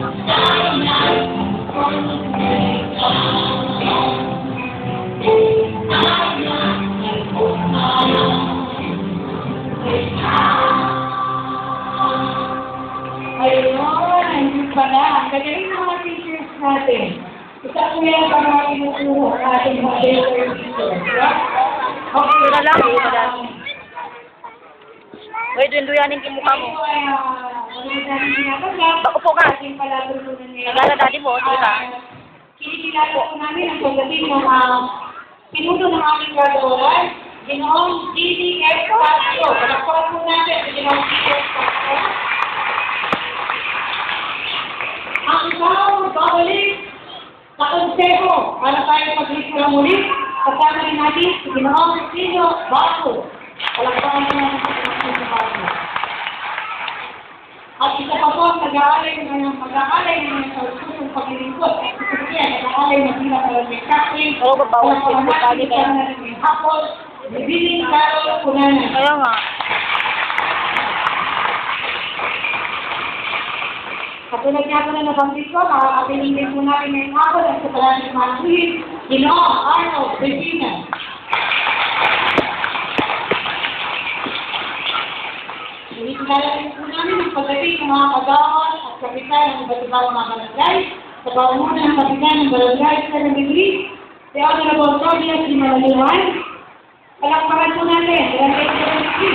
Ayun, yun pala. Kagaling ng mga teachers natin. Isa ko yan para inuuho ang ating mga teachers. Okay, Ito na lang, ito na lang. Wait, dunduyanin yung mukha mo. Upo ka. Nagala dati mo, sige ka. Kinikilala po namin ang pagdating ng pinuno ng aming gradualan, Ginoong DDS Castro. Palakpakan po natin ang Ginoong DDS Castro. Ang ikaw, babalik sa konseho para tayo mag-lisura muli. Kasama rin natin si Ginoong Sino Bato. Palakpakan po natin sa Ginoong Bato. At isa pa po ang nag-aalay ng sa ususong paglilingkod. Nag-aalay na sila para may kakling. Oo, babawal siya. Bukali kayo. Hapon, bibiling Carol Punanan. Kaya nga. Katulad niya po na nabanggit ko, makakapiling din po natin ngayong hapon at sa talagang masuhin, Ginoong Arnold Regina. Inikilala rin po namin ang pagdating ng mga kagawad at kapitan ng iba't ibang mga barangay sa pamumuno ng kapitan ng barangay sa Nagigri, si Honorable Claudia C. Malaliwan. Palakpakan po natin, barangay sa Nagigri.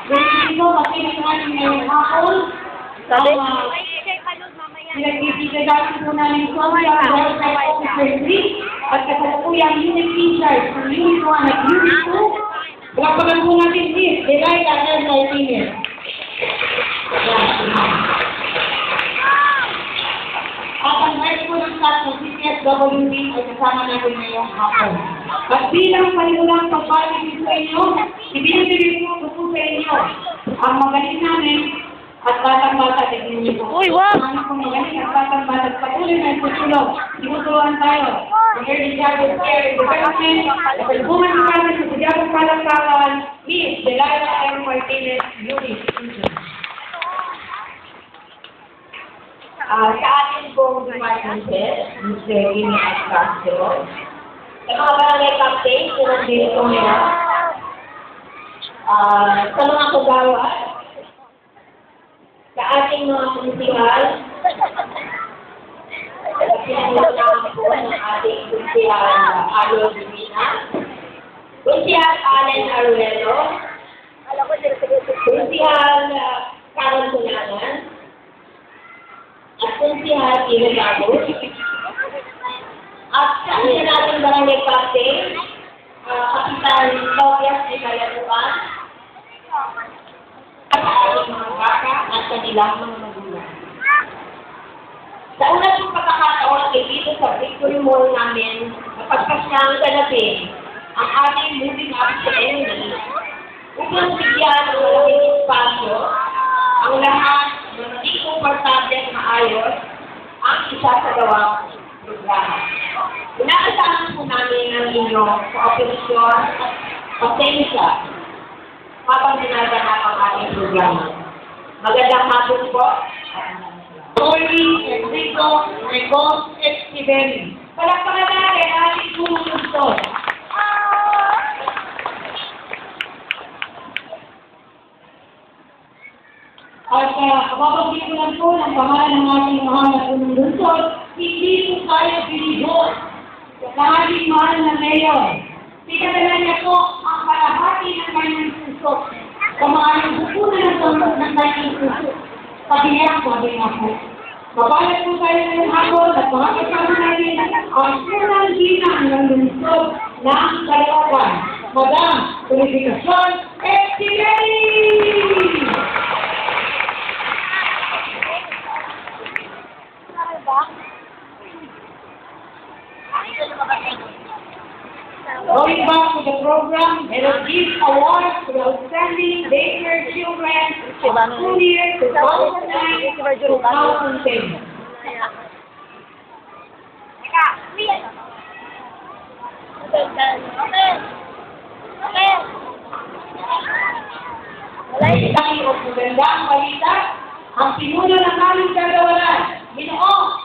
Ganyan dito, makinig natin ngayong hapon. Pinagbibigyan po namin ito ang Welfare Officer 3 at kasalukuyang unit in-charge ng Unit 1 at Unit 2. Palakpakan po natin this, Delight at Martinez. At ang vice po ng staff ng CCSWD ay kasama natin ngayong hapon. At bilang palimulang pagbalik sa inyo, ibinibigay po po sa inyo ang magaling namin at batang-bata tignan niyo po. Uy, wow! Ang anak kong magaling at batang-bata patuloy na iputulong. Tinutulungan tayo ng Early Childhood Care and Development at pagbuman ng kami sa Sigyabong Palakpakan, Miss Delilah M. Martinez, Unit. Sa ating pong department head, Mr. Jimmy S. Castro, sa mga barangay captain, sinandito nila, sa mga kagawad, sa ating mga kunsihal, pinag-usapan po ng ating kunsihal Alo Divina, kunsihal Allen Aruelo, kunsihal Carol Punanan, at kunsihal Iro Gabos, at sa isa nating barangay captain, Kapitan Claudia C. Malaliwan, at ating mga bata at kanilang mga magulang. Sa una pong pagkakataon ay dito sa Victory Mall namin, napagpasyang ganabi ang ating moving up ceremony upang bigyan ng malaking espasyo ang lahat na maging komportable at maayos ang isa sa gawang programa. Inaasahan po namin ang inyong kooperasyon at pasensya habang ginaganap ang ating programa. Magandang hapon po. Tony Enrico Recos Estiveni. Palakpakan natin ang ating sumusunod. At kababanggit ko lang po ng pangalan ng ating mahal na sumusunod, hindi po tayo binigod sa ating mahal na mayor. Pinadala niya po ang kalahati ng kanyang puso sa mga nagpupunan ng kanyang puso. Paghinap po po. Mabalat po tayo ngayong hapon at makakasama natin ang unang ginang ng lungsod ng Caloocan, Madam Purificacion Estiveni! Going back to the program, it will give awards to the outstanding daycare children of school year 2009-2010. Isang magandang balita ang pinuno ng aming kagawaran, Ginoong